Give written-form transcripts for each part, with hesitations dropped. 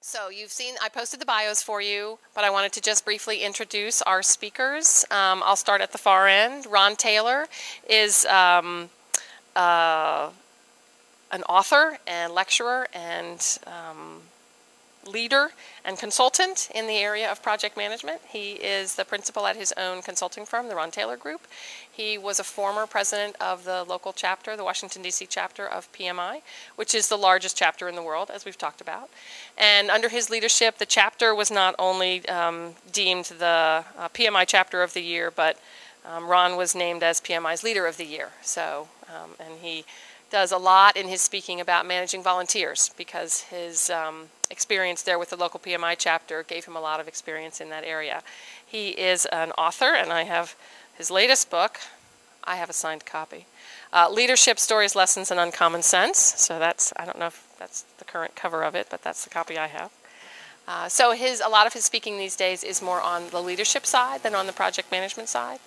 So you've seen, I posted the bios for you, but I wanted to just briefly introduce our speakers. I'll start at the far end. Ron Taylor is an author and lecturer and leader and consultant in the area of project management. He is the principal at his own consulting firm, the Ron Taylor Group. He was a former president of the local chapter, the Washington, D.C. chapter of PMI, which is the largest chapter in the world, as we've talked about. And under his leadership, the chapter was not only deemed the PMI chapter of the year, but Ron was named as PMI's leader of the year. So, and he does a lot in his speaking about managing volunteers because his experience there with the local PMI chapter gave him a lot of experience in that area. He is an author, and I have his latest book. I have a signed copy. Leadership Stories, Lessons, and Uncommon Sense. So that's, I don't know if that's the current cover of it, but that's the copy I have. So a lot of his speaking these days is more on the leadership side than on the project management side.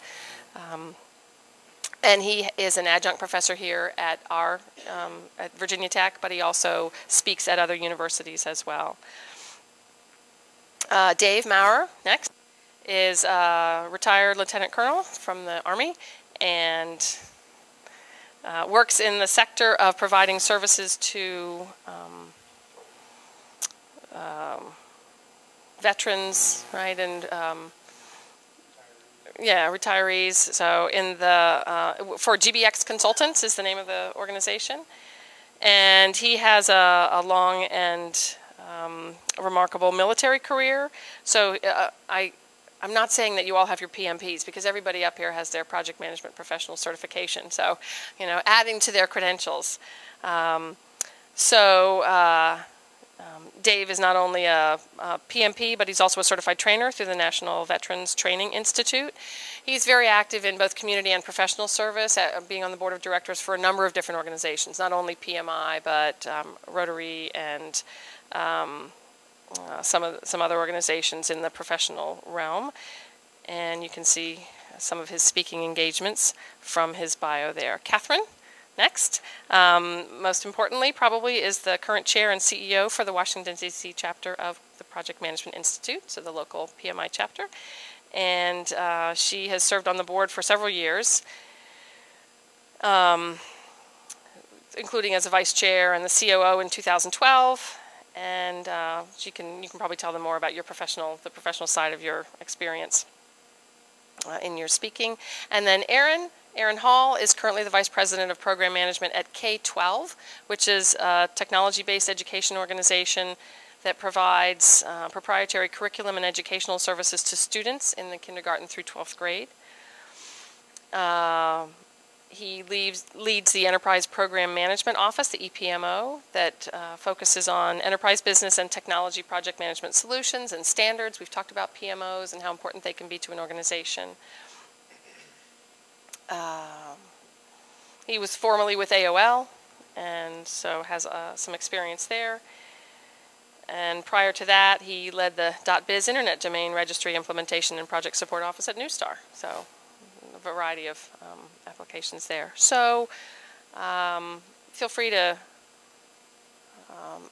And he is an adjunct professor here at at Virginia Tech, but he also speaks at other universities as well. Dave Maurer, next, is a retired lieutenant colonel from the Army and works in the sector of providing services to veterans, right, and yeah, retirees. So in the for GBX Consultants is the name of the organization, and he has a long and remarkable military career. So I'm not saying that you all have your PMPs because everybody up here has their project management professional certification. So, you know, adding to their credentials. Dave is not only a PMP, but he's also a certified trainer through the National Veterans Training Institute. He's very active in both community and professional service, being on the board of directors for a number of different organizations, not only PMI, but Rotary and some other organizations in the professional realm. And you can see some of his speaking engagements from his bio there. Catherine? Next, most importantly, probably is the current chair and CEO for the Washington, D.C. chapter of the Project Management Institute, so the local PMI chapter. And she has served on the board for several years, including as a vice chair and the COO in 2012. And you can probably tell them more about the professional side of your experience in your speaking. And then Aaron Hall is currently the Vice President of Program Management at K-12, which is a technology-based education organization that provides proprietary curriculum and educational services to students in the kindergarten through 12th grade. He leads the Enterprise Program Management Office, the EPMO, that focuses on enterprise business and technology project management solutions and standards. We've talked about PMOs and how important they can be to an organization. He was formerly with AOL, and so has some experience there. And prior to that, he led the .biz Internet Domain Registry Implementation and Project Support Office at Newstar. So a variety of applications there. So feel free to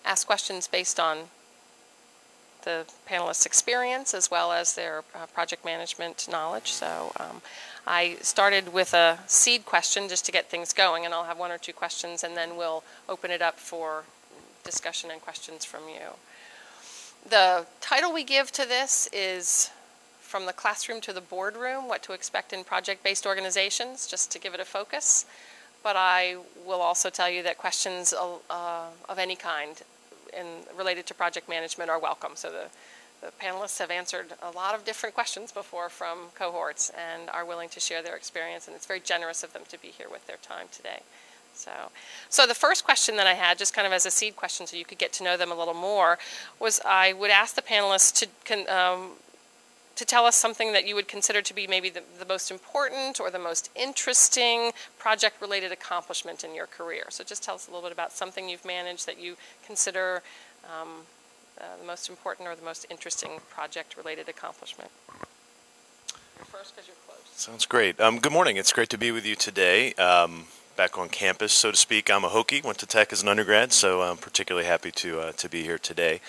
ask questions based on the panelists' experience as well as their project management knowledge. So I started with a seed question just to get things going, and I'll have one or two questions, and then we'll open it up for discussion and questions from you. The title we give to this is From the Classroom to the Boardroom, What to Expect in Project-Based Organizations, just to give it a focus. But I will also tell you that questions of any kind related to project management are welcome. So the panelists have answered a lot of different questions before from cohorts and are willing to share their experience, and it's very generous of them to be here with their time today. So the first question that I had, just kind of as a seed question so you could get to know them a little more, was I would ask the panelists to tell us something that you would consider to be maybe the most important or the most interesting project-related accomplishment in your career. So just tell us a little bit about something you've managed that you consider the most important or the most interesting project-related accomplishment. You're first because you're close. Sounds great. Good morning. It's great to be with you today. Back on campus, so to speak. I'm a Hokie, went to Tech as an undergrad, so I'm particularly happy to be here today.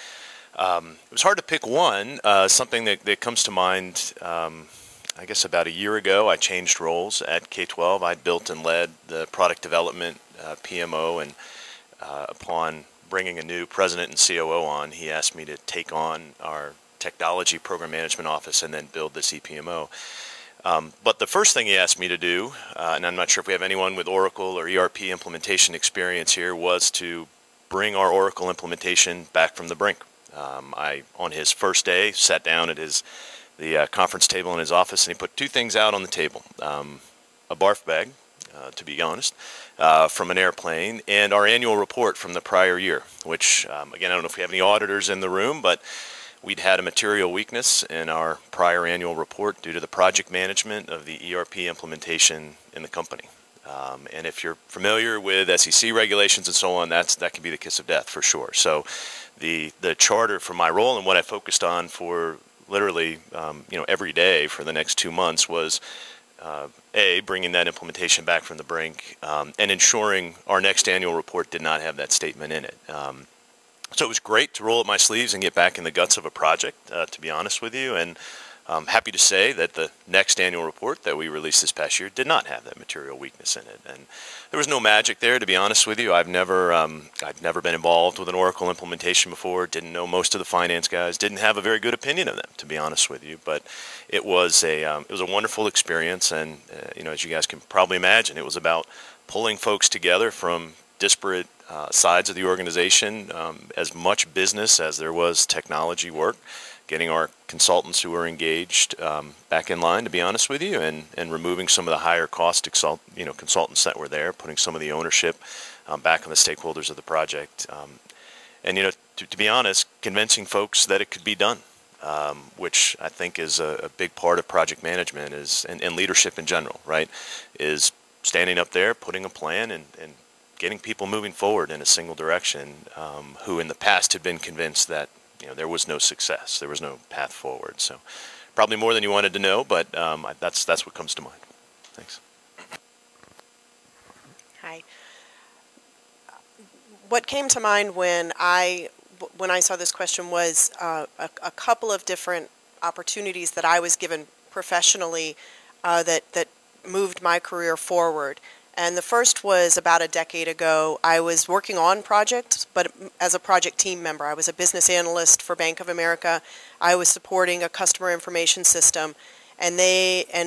It was hard to pick one. Something that comes to mind, I guess about a year ago, I changed roles at K-12. I built and led the product development PMO, and upon bringing a new president and COO on, he asked me to take on our technology program management office and then build this EPMO. But the first thing he asked me to do, and I'm not sure if we have anyone with Oracle or ERP implementation experience here, was to bring our Oracle implementation back from the brink. I, on his first day, sat down at the conference table in his office, and he put two things out on the table. A barf bag, to be honest, from an airplane, and our annual report from the prior year, which, again, I don't know if we have any auditors in the room, but we'd had a material weakness in our prior annual report due to the project management of the ERP implementation in the company. And if you're familiar with SEC regulations and so on, that can be the kiss of death for sure. So the charter for my role and what I focused on for literally every day for the next 2 months was bringing that implementation back from the brink, and ensuring our next annual report did not have that statement in it. So it was great to roll up my sleeves and get back in the guts of a project, to be honest with you, and I'm happy to say that the next annual report that we released this past year did not have that material weakness in it. And there was no magic there, to be honest with you. I've never been involved with an Oracle implementation before, didn't know most of the finance guys, didn't have a very good opinion of them, to be honest with you. But it was a wonderful experience, and as you guys can probably imagine, it was about pulling folks together from disparate sides of the organization, as much business as there was technology work, getting our consultants who were engaged back in line, to be honest with you, and removing some of the higher cost consultants that were there, putting some of the ownership back on the stakeholders of the project, and to be honest, convincing folks that it could be done, which I think is a big part of project management and leadership in general, right, is standing up there, putting a plan, and getting people moving forward in a single direction, who in the past had been convinced that there was no success, there was no path forward. So probably more than you wanted to know, but that's what comes to mind. Thanks. Hi. What came to mind when I saw this question was a couple of different opportunities that I was given professionally that moved my career forward. And the first was about a decade ago. I was working on projects, but as a project team member. I was a business analyst for Bank of America. I was supporting a customer information system, and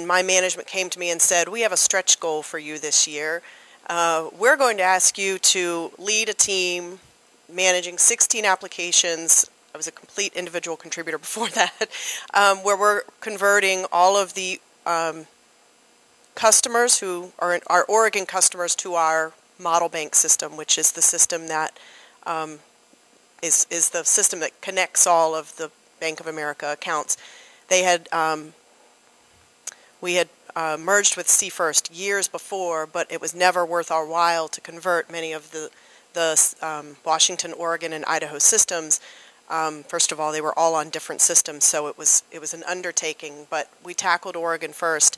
my management came to me and said, "We have a stretch goal for you this year. We're going to ask you to lead a team managing 16 applications." I was a complete individual contributor before that, where we're converting all of the customers who are our Oregon customers to our model bank system, which is the system that is the system that connects all of the Bank of America accounts. We had merged with C-First years before, but it was never worth our while to convert many of the Washington, Oregon, and Idaho systems. First of all, they were all on different systems, so it was an undertaking. But we tackled Oregon first.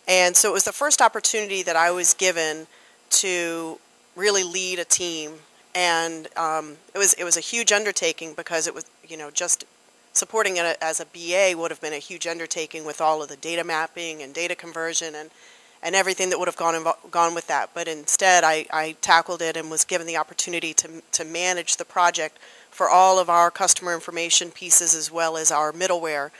And so it was the first opportunity that I was given to really lead a team, and it was a huge undertaking because it was just supporting it as a BA would have been a huge undertaking with all of the data mapping and data conversion and everything that would have gone with that. But instead, I tackled it and was given the opportunity to manage the project for all of our customer information pieces as well as our middleware.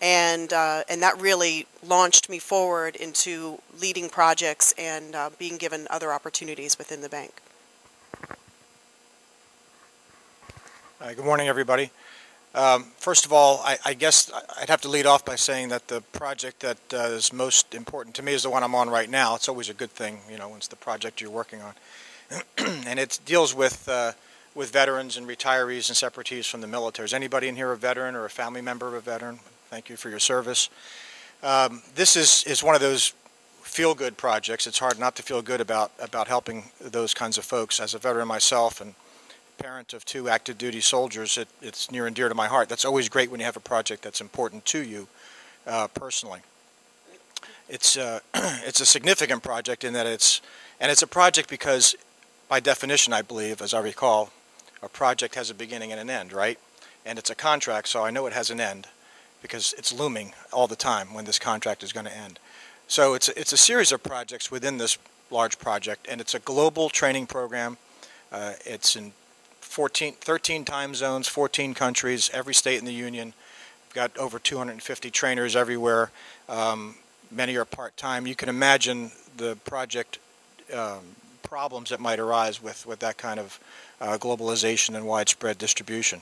And that really launched me forward into leading projects and being given other opportunities within the bank. Good morning, everybody. First of all, I guess I'd have to lead off by saying that the project that is most important to me is the one I'm on right now. It's always a good thing, when it's the project you're working on. And it deals with veterans and retirees and separatees from the military. Is anybody in here a veteran or a family member of a veteran? Thank you for your service. This is one of those feel-good projects. It's hard not to feel good about helping those kinds of folks. As a veteran myself and parent of 2 active duty soldiers, it's near and dear to my heart. That's always great when you have a project that's important to you personally. It's a significant project in that it's a project because by definition, I believe, as I recall, a project has a beginning and an end, right? and it's a contract, so I know it has an end because it's looming all the time when this contract is going to end. So it's a series of projects within this large project, and it's a global training program. It's in 13 time zones, 14 countries, every state in the union. We've got over 250 trainers everywhere. Many are part-time. You can imagine the project problems that might arise with that kind of globalization and widespread distribution.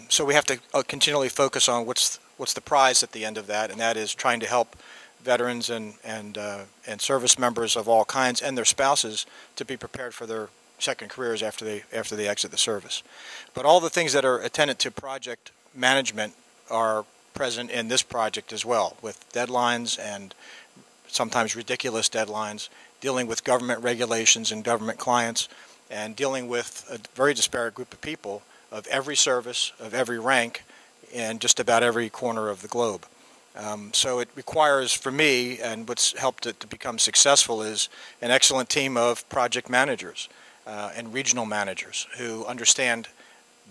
So we have to continually focus on what's the prize at the end of that, and that is trying to help veterans and service members of all kinds and their spouses to be prepared for their second careers after they exit the service. But all the things that are attendant to project management are present in this project as well, with deadlines and sometimes ridiculous deadlines, dealing with government regulations and government clients, and dealing with a very disparate group of people of every service, of every rank, in just about every corner of the globe. So it requires, for me, and what's helped it to become successful is an excellent team of project managers and regional managers who understand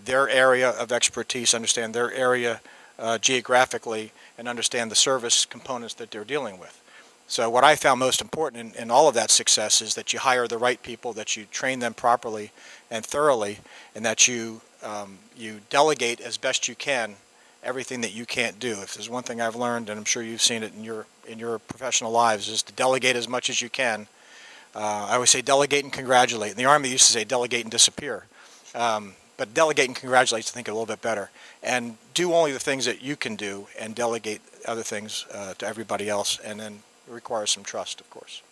their area of expertise, understand their area geographically, and understand the service components that they're dealing with. So what I found most important in all of that success is that you hire the right people, that you train them properly and thoroughly, and that you delegate as best you can everything that you can't do. If there's one thing I've learned, and I'm sure you've seen it in your professional lives, is to delegate as much as you can. I always say delegate and congratulate. In the Army, they used to say delegate and disappear. But delegate and congratulate is to think a little bit better. And do only the things that you can do, and delegate other things to everybody else, and then it requires some trust, of course.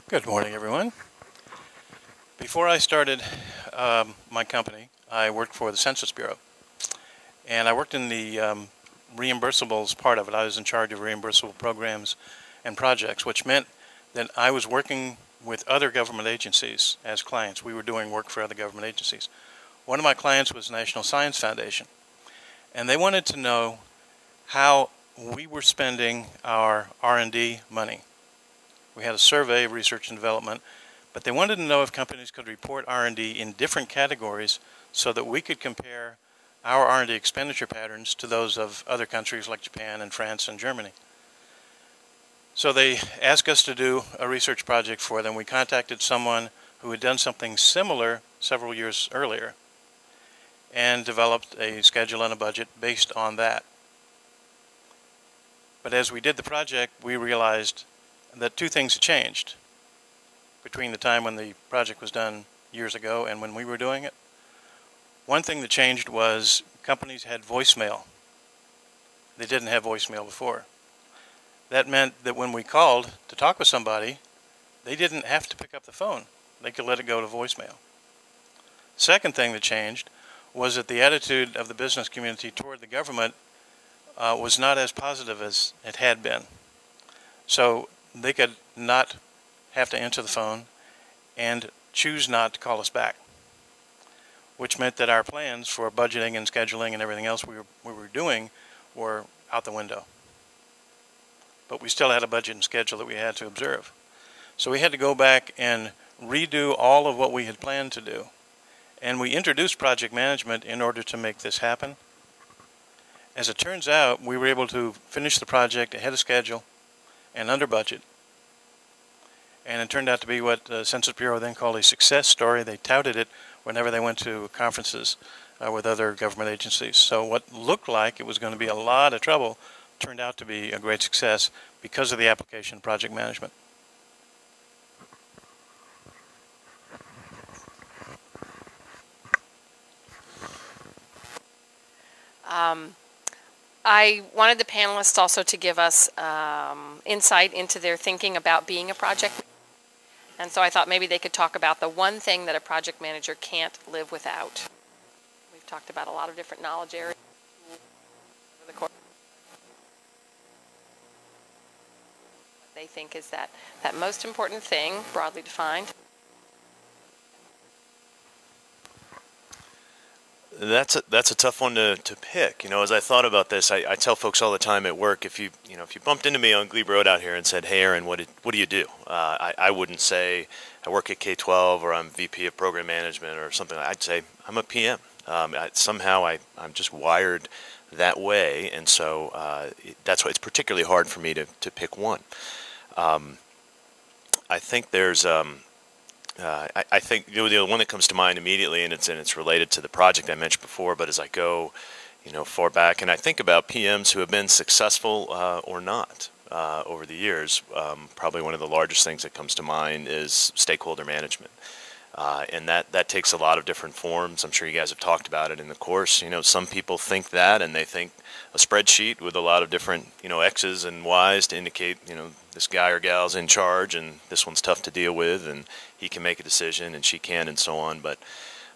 Good morning, everyone. Before I started my company, I worked for the Census Bureau. And I worked in the reimbursables part of it. I was in charge of reimbursable programs and projects, which meant that I was working with other government agencies as clients. We were doing work for other government agencies. One of my clients was National Science Foundation, and they wanted to know how we were spending our R&D money. We had a survey of research and development, but they wanted to know if companies could report R&D in different categories so that we could compare our R&D expenditure patterns to those of other countries like Japan and France and Germany. So they asked us to do a research project for them. We contacted someone who had done something similar several years earlier and developed a schedule and a budget based on that. But as we did the project, we realized that two things had changed between the time when the project was done years ago and when we were doing it. One thing that changed was companies had voicemail. They didn't have voicemail before. That meant that when we called to talk with somebody, they didn't have to pick up the phone. They could let it go to voicemail. Second thing that changed was that the attitude of the business community toward the government was not as positive as it had been. So they could not have to answer the phone and choose not to call us back, which meant that our plans for budgeting and scheduling and everything else we were doing were out the window. But we still had a budget and schedule that we had to observe. So we had to go back and redo all of what we had planned to do. And we introduced project management in order to make this happen. As it turns out, we were able to finish the project ahead of schedule and under budget. And it turned out to be what the Census Bureau then called a success story. They touted it whenever they went to conferences with other government agencies. So what looked like it was going to be a lot of trouble turned out to be a great success because of the application of project management. I wanted the panelists also to give us insight into their thinking about being a project. And so I thought maybe they could talk about the one thing that a project manager can't live without. We've talked about a lot of different knowledge areas over the course. What they think is that most important thing, broadly defined. That's a tough one to pick. You know, as I thought about this, I tell folks all the time at work, if you bumped into me on Glebe Road out here and said, "Hey, Aaron, what do you do?" I wouldn't say I work at K-12 or I'm VP of Program Management or something. I'd say I'm a PM. Somehow I'm just wired that way, and so that's why it's particularly hard for me to pick one. I think there's I think the one that comes to mind immediately, and it's related to the project I mentioned before. But as I go, far back, and I think about PMs who have been successful or not over the years, probably one of the largest things that comes to mind is stakeholder management. And that takes a lot of different forms. I'm sure you guys have talked about it in the course. Some people think that, and they think a spreadsheet with a lot of different, X's and Y's to indicate, this guy or gal's in charge, and this one's tough to deal with, and he can make a decision, and she can, and so on. But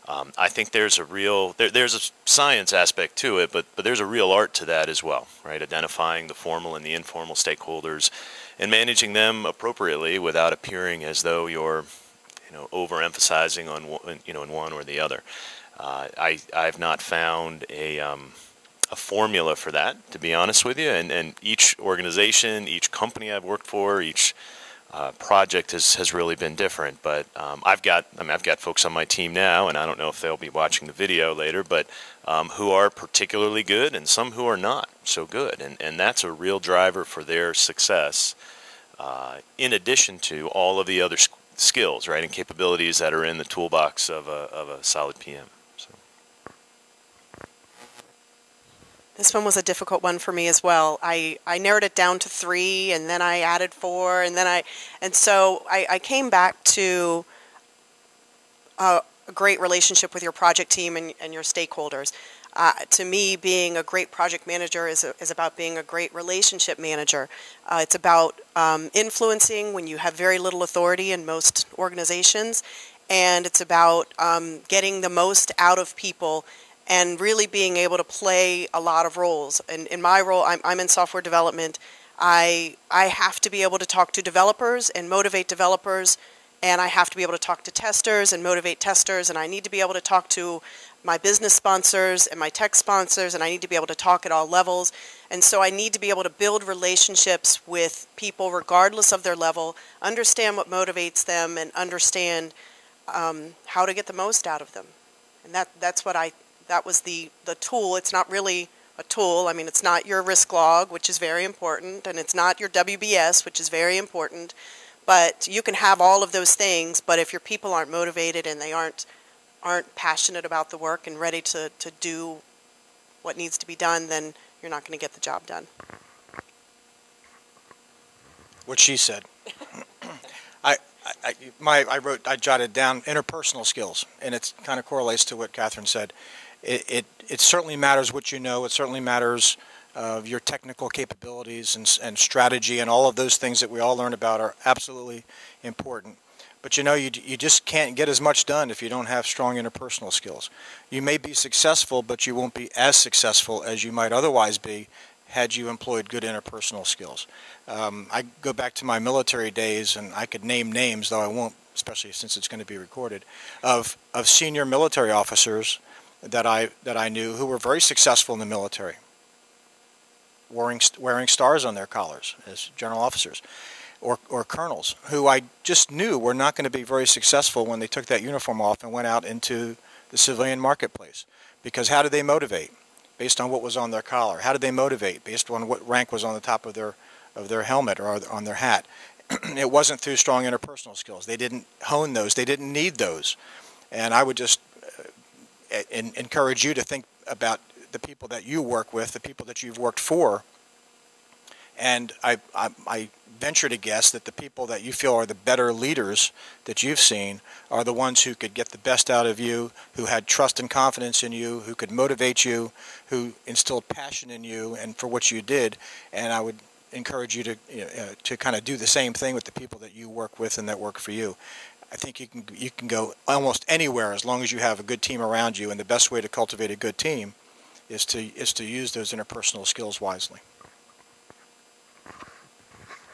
I think there's a real, there's a science aspect to it, but there's a real art to that as well, right? Identifying the formal and the informal stakeholders and managing them appropriately without appearing as though you're overemphasizing on in one or the other. I've not found a formula for that, to be honest with you. And each organization, each company I've worked for, each project has really been different. But I've got folks on my team now, and I don't know if they'll be watching the video later, but who are particularly good, and some who are not so good, and that's a real driver for their success. In addition to all of the other skills, right, and capabilities that are in the toolbox of a solid PM. So. This one was a difficult one for me as well. I narrowed it down to 3, and then I added 4, and so I came back to a great relationship with your project team and your stakeholders. To me, being a great project manager is about being a great relationship manager. It's about influencing when you have very little authority in most organizations, and it's about getting the most out of people and really being able to play a lot of roles. And in my role, I'm in software development. I have to be able to talk to developers and motivate developers, and I have to be able to talk to testers and motivate testers, and I need to be able to talk to my business sponsors and my tech sponsors, and I need to be able to talk at all levels. And so I need to be able to build relationships with people regardless of their level, understand what motivates them, and understand how to get the most out of them. And that was the tool. It's not really a tool. I mean, it's not your risk log, which is very important, and it's not your WBS, which is very important. But you can have all of those things, but if your people aren't motivated and they aren't passionate about the work and ready to do what needs to be done, then you're not going to get the job done. What she said. I jotted down interpersonal skills, and it kind of correlates to what Catherine said. It certainly matters what you know. It certainly matters your technical capabilities and strategy, and all of those things that we all learn about are absolutely important. But you just can't get as much done if you don't have strong interpersonal skills. You may be successful, but you won't be as successful as you might otherwise be had you employed good interpersonal skills. I go back to my military days, and I could name names, though I won't, especially since it's going to be recorded, of senior military officers that I knew who were very successful in the military, wearing stars on their collars as general officers. Or colonels who I just knew were not going to be very successful when they took that uniform off and went out into the civilian marketplace. Because how did they motivate? Based on what was on their collar. How did they motivate? Based on what rank was on the top of their helmet or on their hat. It wasn't through strong interpersonal skills. They didn't hone those. They didn't need those. And I would just encourage you to think about the people that you work with, the people that you've worked for. And I venture to guess that the people that you feel are the better leaders that you've seen are the ones who could get the best out of you, who had trust and confidence in you, who could motivate you, who instilled passion in you and for what you did. And I would encourage you to kind of do the same thing with the people that you work with and that work for you. I think you can go almost anywhere as long as you have a good team around you, and the best way to cultivate a good team is to use those interpersonal skills wisely.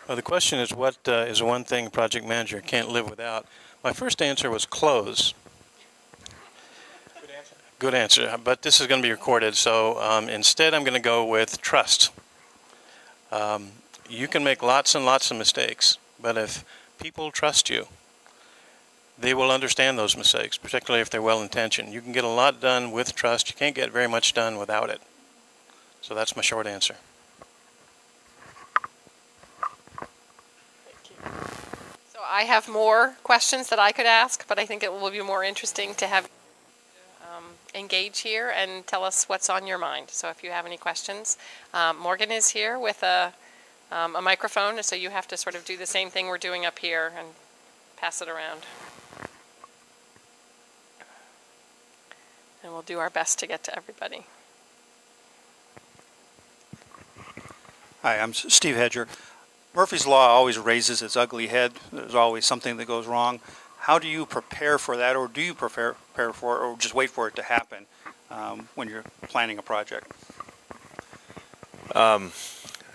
Well, the question is, what is one thing a project manager can't live without? My first answer was close. Good answer, but this is going to be recorded, so instead I'm going to go with trust. You can make lots and lots of mistakes, but if people trust you, they will understand those mistakes, particularly if they're well-intentioned. You can get a lot done with trust. You can't get very much done without it. So that's my short answer. Thank you. So I have more questions that I could ask, but I think it will be more interesting to have engage here and tell us what's on your mind. So if you have any questions, Morgan is here with a microphone, so you have to sort of do the same thing we're doing up here and pass it around. And we'll do our best to get to everybody. Hi, I'm Steve Hedger. Murphy's Law always raises its ugly head. There's always something that goes wrong. How do you prepare for that, or do you prepare for it, or just wait for it to happen when you're planning a project? I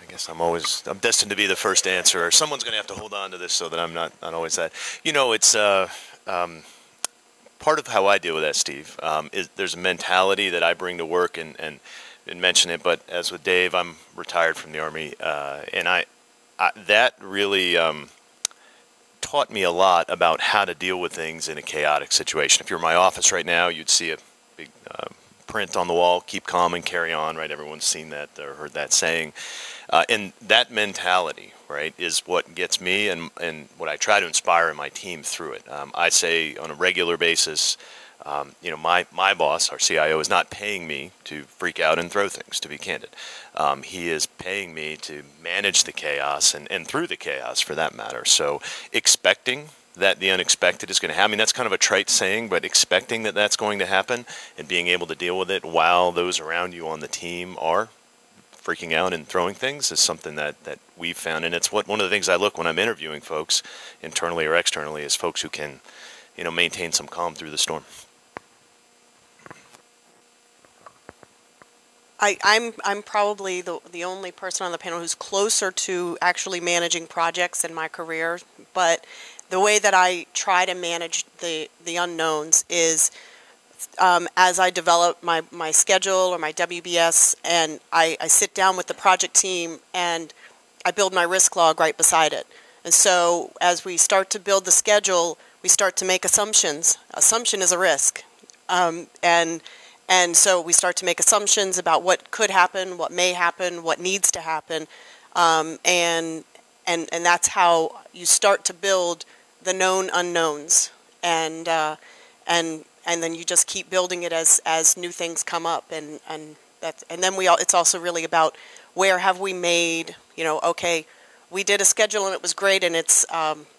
guess I'm destined to be the first answer, or someone's going to have to hold on to this so that I'm not always that. You know, it's part of how I deal with that, Steve, is there's a mentality that I bring to work and mention it, but as with Dave, I'm retired from the Army, and I that really taught me a lot about how to deal with things in a chaotic situation. If you're in my office right now, you'd see a big print on the wall, keep calm and carry on, right? Everyone's seen that or heard that saying. And that mentality, right, is what gets me and what I try to inspire in my team through it. I say on a regular basis, you know, my boss, our CIO, is not paying me to freak out and throw things, to be candid. He is paying me to manage the chaos and through the chaos, for that matter. So expecting that the unexpected is going to happen. I mean, that's kind of a trite saying, but expecting that that's going to happen and being able to deal with it while those around you on the team are freaking out and throwing things is something that we've found. And it's one of the things I look when I'm interviewing folks, internally or externally, is folks who can, you know, maintain some calm through the storm. I'm probably the only person on the panel who's closer to actually managing projects in my career, but the way that I try to manage the unknowns is as I develop my schedule or my WBS, and I sit down with the project team and I build my risk log right beside it. And so as we start to build the schedule, we start to make assumptions. Assumption is a risk. And so we start to make assumptions about what could happen, what may happen, what needs to happen, and that's how you start to build the known unknowns, and then you just keep building it as new things come up, and then it's also really about where have we made, you know, okay, we did a schedule and it was great, and it's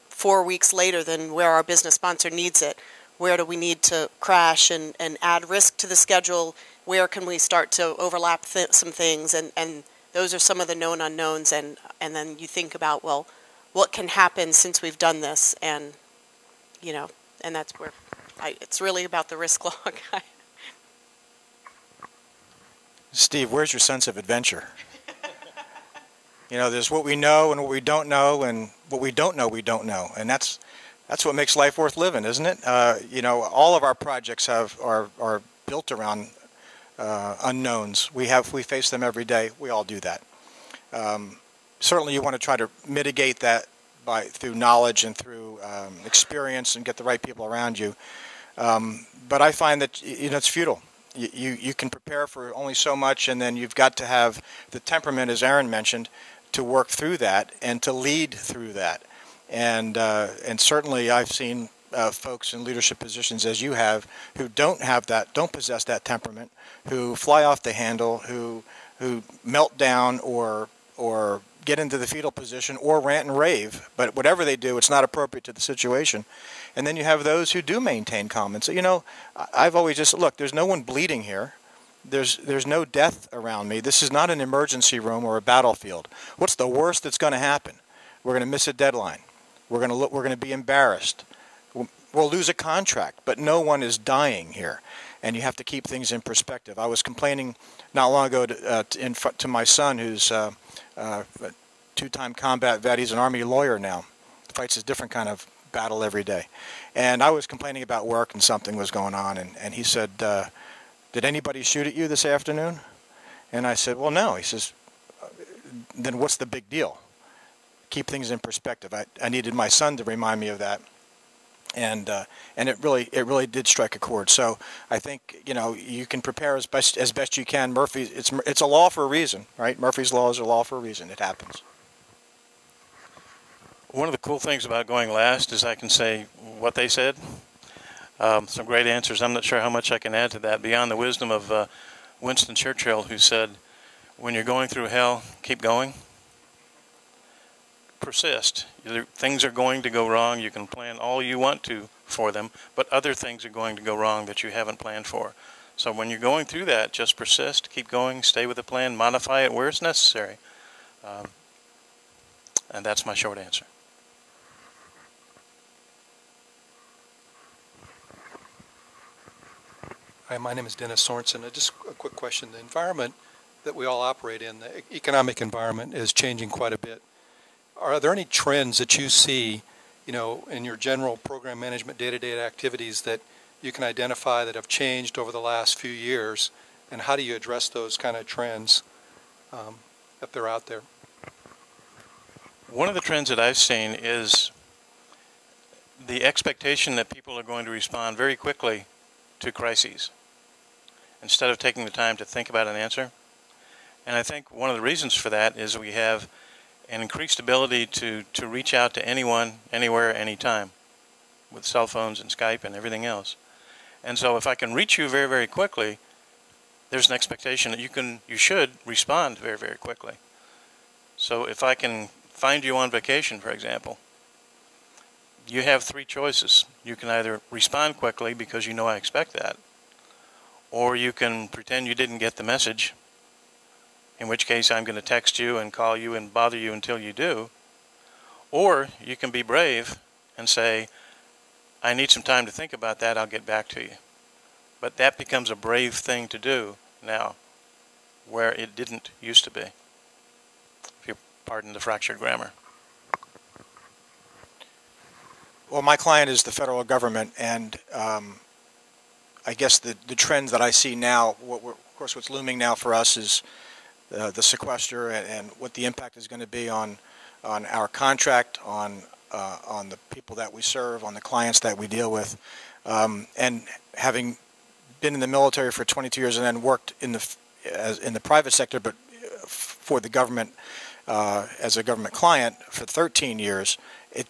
4 weeks later than where our business sponsor needs it. Where do we need to crash and add risk to the schedule? Where can we start to overlap some things? And those are some of the known unknowns. And then you think about, well, what can happen since we've done this? And, you know, and that's where it's really about the risk log. Steve, where's your sense of adventure? You know, there's what we know and what we don't know, and what we don't know, and that's what makes life worth living, isn't it? You know, all of our projects are built around unknowns. We face them every day. We all do that. Certainly, you want to try to mitigate that through knowledge and through experience and get the right people around you. But I find that, you know, it's futile. You can prepare for only so much, and then you've got to have the temperament, as Aaron mentioned, to work through that and to lead through that. And certainly I've seen folks in leadership positions, as you have, who don't possess that temperament, who fly off the handle, who melt down or get into the fetal position or rant and rave. But whatever they do, it's not appropriate to the situation. And then you have those who do maintain calm. And so, you know, I've always just, look, there's no one bleeding here. There's no death around me. This is not an emergency room or a battlefield. What's the worst that's going to happen? We're going to miss a deadline. We're going to be embarrassed. We'll lose a contract, but no one is dying here, and you have to keep things in perspective. I was complaining not long ago to my son, who's a two-time combat vet. He's an Army lawyer now. Fights a different kind of battle every day. And I was complaining about work, and something was going on, and he said, did anybody shoot at you this afternoon? And I said, well, no. He says, then what's the big deal? Keep things in perspective. I needed my son to remind me of that. and it really did strike a chord. So I think you can prepare as best you can. It's a law for a reason, right? Murphy's Law is a law for a reason. It happens. One of the cool things about going last is I can say what they said. Some great answers. I'm not sure how much I can add to that beyond the wisdom of Winston Churchill, who said, when you're going through hell, keep going. Persist. Things are going to go wrong. You can plan all you want to for them, but other things are going to go wrong that you haven't planned for. So when you're going through that, just persist, keep going, stay with the plan, modify it where it's necessary. And that's my short answer. Hi, my name is Dennis Sorensen. Just a quick question. The environment that we all operate in, the economic environment, is changing quite a bit. Are there any trends that you see, in your general program management day-to-day activities that you can identify that have changed over the last few years, and how do you address those kind of trends if they're out there? One of the trends that I've seen is the expectation that people are going to respond very quickly to crises instead of taking the time to think about an answer. And I think one of the reasons for that is we have an increased ability to reach out to anyone, anywhere, anytime with cell phones and Skype and everything else. And so if I can reach you very, very quickly, there's an expectation that you should respond very, very quickly. So if I can find you on vacation, for example, you have three choices. You can either respond quickly because you know I expect that, or you can pretend you didn't get the message, in which case I'm going to text you and call you and bother you until you do, or you can be brave and say, I need some time to think about that, I'll get back to you. But that becomes a brave thing to do now, where it didn't used to be, if you pardon the fractured grammar. Well, my client is the federal government, and I guess the trend that I see now, of course what's looming now for us is the sequester and what the impact is going to be on our contract, on the people that we serve, on the clients that we deal with. And having been in the military for 22 years and then worked in the private sector, but for the government as a government client for 13 years, it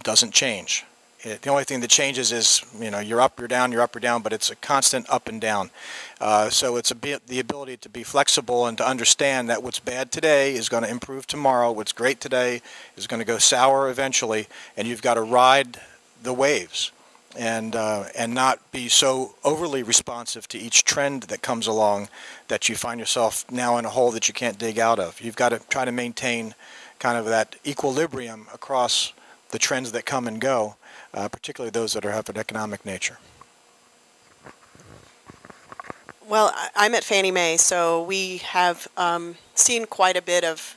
doesn't change. The only thing that changes is, you're up, you're down, but it's a constant up and down. So it's the ability to be flexible and to understand that what's bad today is going to improve tomorrow, what's great today is going to go sour eventually, and you've got to ride the waves and not be so overly responsive to each trend that comes along that you find yourself now in a hole that you can't dig out of. You've got to try to maintain kind of that equilibrium across the trends that come and go, particularly those that are of an economic nature. Well, I'm at Fannie Mae, so we have seen quite a bit of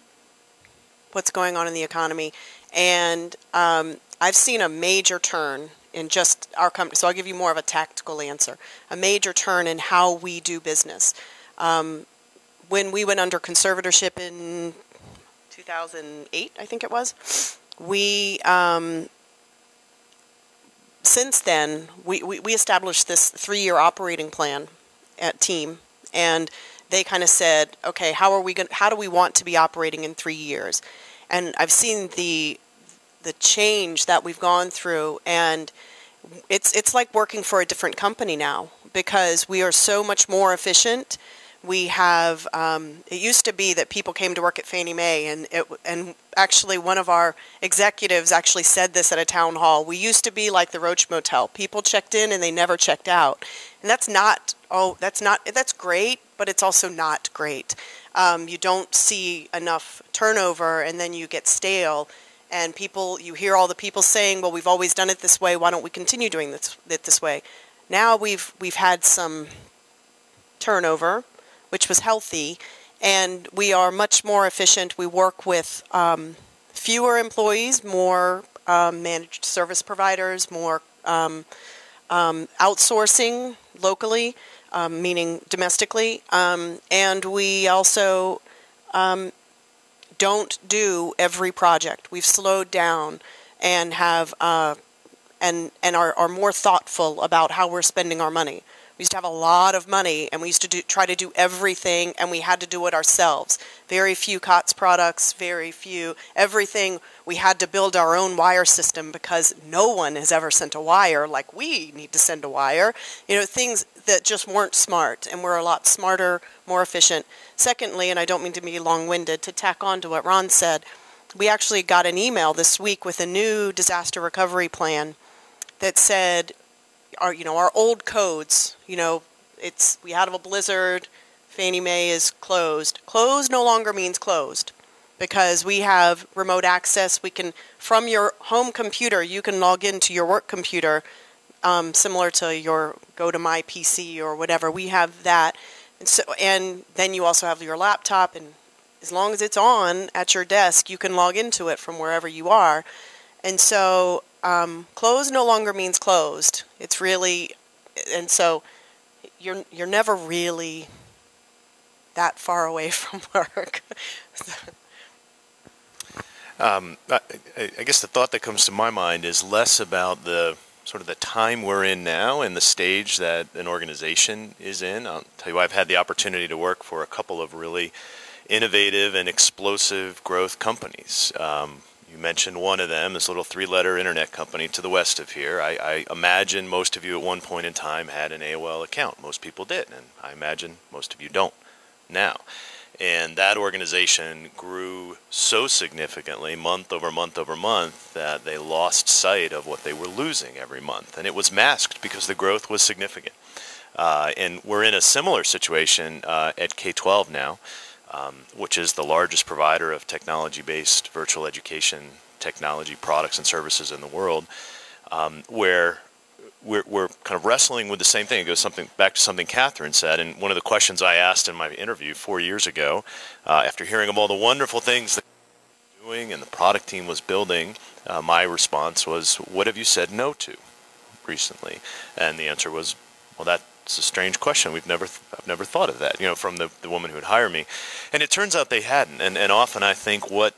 what's going on in the economy, and I've seen a major turn in just our company. So I'll give you more of a tactical answer. A major turn in how we do business. When we went under conservatorship in 2008, I think it was, we since then we established this 3-year operating plan at team, and they kind of said, okay, how do we want to be operating in 3 years? And I've seen the change that we've gone through, and it's like working for a different company now, because we are so much more efficient. We have, it used to be that people came to work at Fannie Mae, and actually one of our executives actually said this at a town hall. We used to be like the Roach Motel. People checked in and they never checked out. And that's great, but it's also not great. You don't see enough turnover, and then you get stale. And you hear all the people saying, well, we've always done it this way, why don't we continue doing it this way? Now we've had some turnover, which was healthy, and we are much more efficient. We work with fewer employees, more managed service providers, more outsourcing locally, meaning domestically, and we also don't do every project. We've slowed down and have and are more thoughtful about how we're spending our money. We used to have a lot of money, and we used to try to do everything, and we had to do it ourselves. Very few COTS products, very few, everything. We had to build our own wire system because no one has ever sent a wire like we need to send a wire. You know, things that just weren't smart, and we're a lot smarter, more efficient. Secondly, and I don't mean to be long-winded, to tack on to what Ron said, we actually got an email this week with a new disaster recovery plan that said, our old codes, we had a blizzard, Fannie Mae is closed. Closed no longer means closed because we have remote access. We can, from your home computer, you can log into your work computer, similar to your go to my PC or whatever. We have that. And then you also have your laptop, and as long as it's on at your desk, you can log into it from wherever you are. And so closed no longer means closed. It's really, and so you're never really that far away from work. I guess the thought that comes to my mind is less about the sort of the time we're in now and the stage that an organization is in. I'll tell you, I've had the opportunity to work for a couple of really innovative and explosive growth companies. You mentioned one of them, this little 3-letter internet company to the west of here. I imagine most of you at one point in time had an AOL account. Most people did, and I imagine most of you don't now. And that organization grew so significantly month over month over month that they lost sight of what they were losing every month. And it was masked because the growth was significant. And we're in a similar situation at K-12 now. Which is the largest provider of technology-based virtual education technology products and services in the world, where we're kind of wrestling with the same thing. It goes back to something Catherine said, and one of the questions I asked in my interview 4 years ago, after hearing of all the wonderful things that we were doing and the product team was building, my response was, what have you said no to recently? And the answer was, well, it's a strange question. I've never thought of that, from the woman who would hire me. And it turns out they hadn't. And often I think what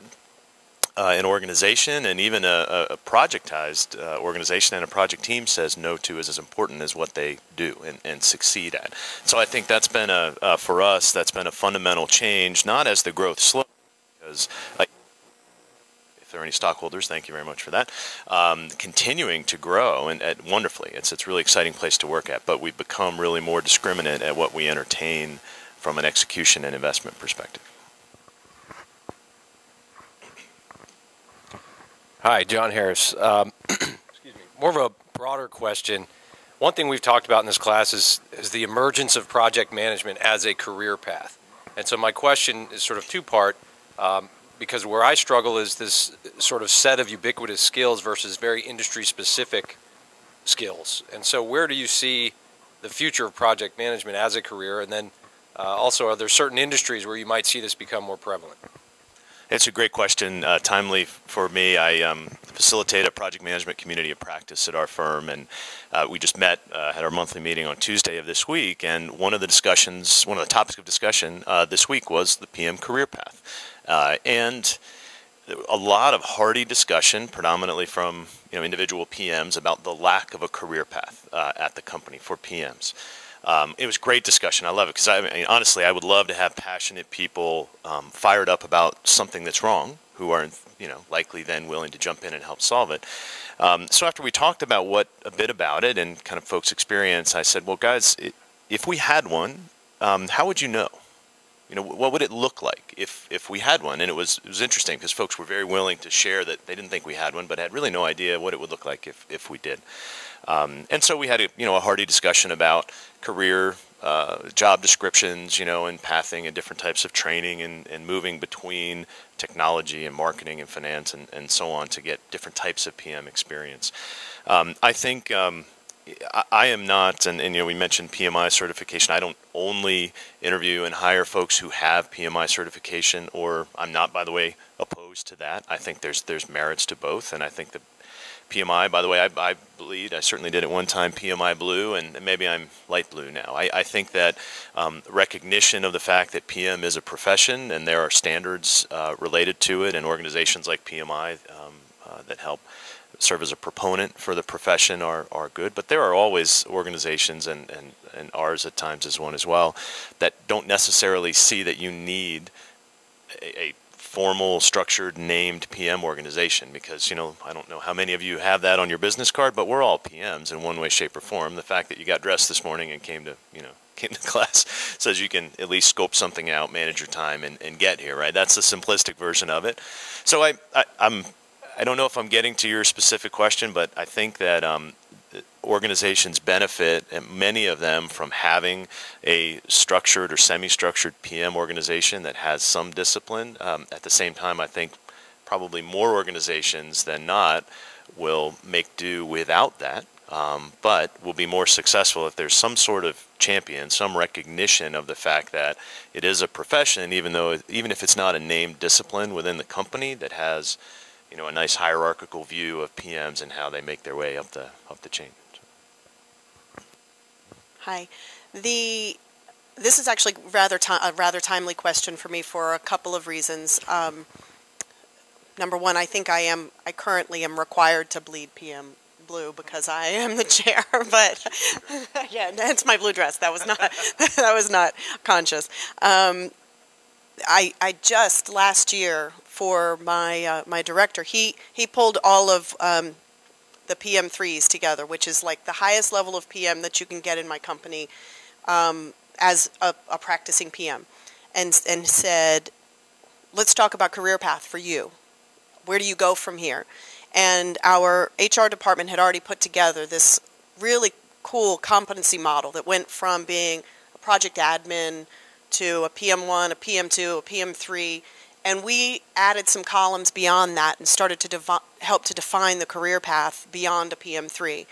an organization and even a projectized organization and a project team says no to is as important as what they do and succeed at. So I think that's been for us, that's been a fundamental change, not as the growth slows, because if there are any stockholders, thank you very much for that, continuing to grow and wonderfully. It's a really exciting place to work at, but we've become really more discriminate at what we entertain from an execution and investment perspective. Hi, John Harris. Excuse me. More of a broader question. One thing we've talked about in this class is the emergence of project management as a career path. And so my question is sort of two-part. Because where I struggle is this sort of set of ubiquitous skills versus very industry-specific skills. And so where do you see the future of project management as a career? And then also, are there certain industries where you might see this become more prevalent? It's a great question, timely for me. I facilitate a project management community of practice at our firm, and we just met, had our monthly meeting on Tuesday of this week, and one of the topics of discussion this week was the PM career path. And a lot of hearty discussion, predominantly from individual PMs, about the lack of a career path at the company for PMs. It was great discussion. I love it because honestly, I would love to have passionate people fired up about something that's wrong, who are likely then willing to jump in and help solve it. So after we talked about a bit about it and kind of folks' experience, I said, well, guys, if we had one, how would you know? What would it look like if we had one? And it was interesting because folks were very willing to share that they didn't think we had one, but had really no idea what it would look like if we did. And so we had a hearty discussion about career job descriptions, and pathing and different types of training and moving between technology and marketing and finance and so on to get different types of PM experience. I think I am not, and we mentioned Pmi certification. I don't only interview and hire folks who have Pmi certification, or I'm not, by the way, opposed to that. I think there's merits to both, and I think that Pmi, by the way, I bleed. I certainly did at one time Pmi blue, and maybe I'm light blue now. I think that recognition of the fact that PM is a profession and there are standards related to it, and organizations like Pmi that help serve as a proponent for the profession are good, but there are always organizations, and ours at times is one as well, that don't necessarily see that you need a formal, structured, named PM organization, because, I don't know how many of you have that on your business card, but we're all PMs in one way, shape, or form. The fact that you got dressed this morning and came to class says you can at least scope something out, manage your time, and get here, right? That's the simplistic version of it. So I don't know if I'm getting to your specific question, but I think that organizations benefit, and many of them, from having a structured or semi-structured PM organization that has some discipline. At the same time, I think probably more organizations than not will make do without that, but will be more successful if there's some sort of champion, some recognition of the fact that it is a profession, even if it's not a named discipline within the company, that has a nice hierarchical view of PMs and how they make their way up the chain. Hi. This is actually a rather timely question for me for a couple of reasons. Number one, I think I currently am required to bleed PM blue because I am the chair, but yeah, that's my blue dress. That was not conscious. I just last year, for my director, he pulled all of the PM3s together, which is like the highest level of PM that you can get in my company as a practicing PM, and said, let's talk about career path for you. Where do you go from here? And our HR department had already put together this really cool competency model that went from being a project admin to a PM1, a PM2, a PM3, and we added some columns beyond that and started to help to define the career path beyond a PM3.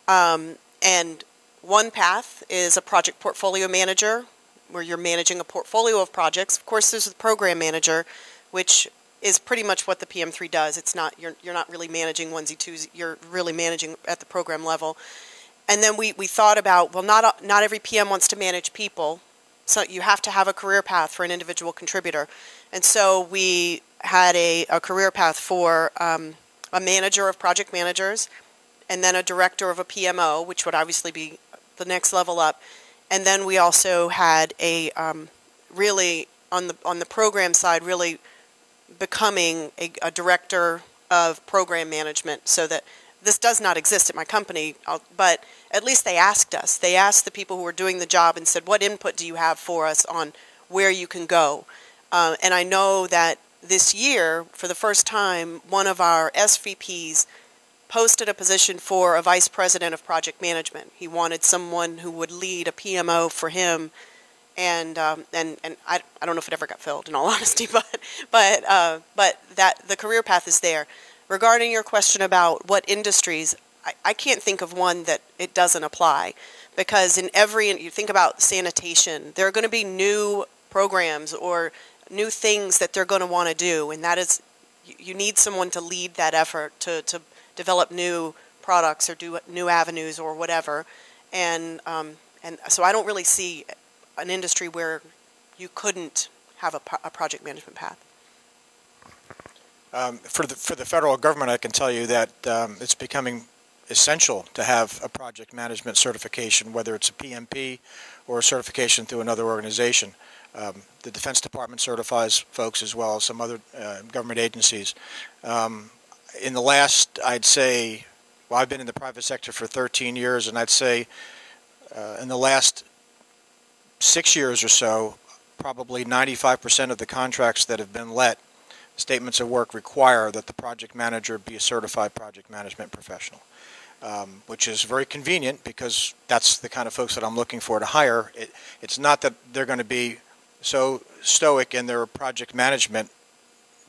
And one path is a project portfolio manager, where you're managing a portfolio of projects. Of course, there's the program manager, which is pretty much what the PM3 does. It's not, you're not really managing onesie-twosie, you're really managing at the program level. And then we thought about, well, not every PM wants to manage people, so you have to have a career path for an individual contributor. And so we had a career path for a manager of project managers, and then a director of a PMO, which would obviously be the next level up. And then we also had a really, on the program side, really becoming a director of program management, so that this does not exist at my company, but at least they asked us. They asked the people who were doing the job and said, what input do you have for us on where you can go? And I know that this year, for the first time, one of our SVPs posted a position for a vice president of project management. He wanted someone who would lead a PMO for him, and I don't know if it ever got filled, in all honesty, but that the career path is there. Regarding your question about what industries, I can't think of one that it doesn't apply, because you think about sanitation, there are going to be new programs or new things that they're going to want to do, and that is, you need someone to lead that effort to develop new products or do new avenues or whatever, and so I don't really see an industry where you couldn't have a project management path. For the federal government, I can tell you that it's becoming essential to have a project management certification, whether it's a PMP or a certification through another organization. The Defense Department certifies folks, as well as some other government agencies. In the last, I'd say, well, I've been in the private sector for 13 years, and I'd say in the last 6 years or so, probably 95% of the contracts that have been let, statements of work require that the project manager be a certified project management professional, which is very convenient, because that's the kind of folks that I'm looking for to hire. It's not that they're going to be so stoic in their project management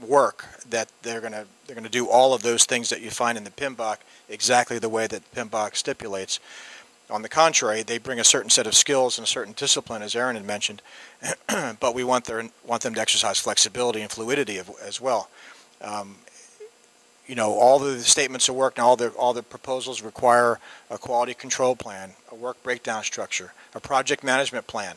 work that they're going to do all of those things that you find in the PMBOK exactly the way that PMBOK stipulates. On the contrary, they bring a certain set of skills and a certain discipline, as Aaron had mentioned, but we want them to exercise flexibility and fluidity as well. All the statements of work and all the proposals require a quality control plan, a work breakdown structure, a project management plan.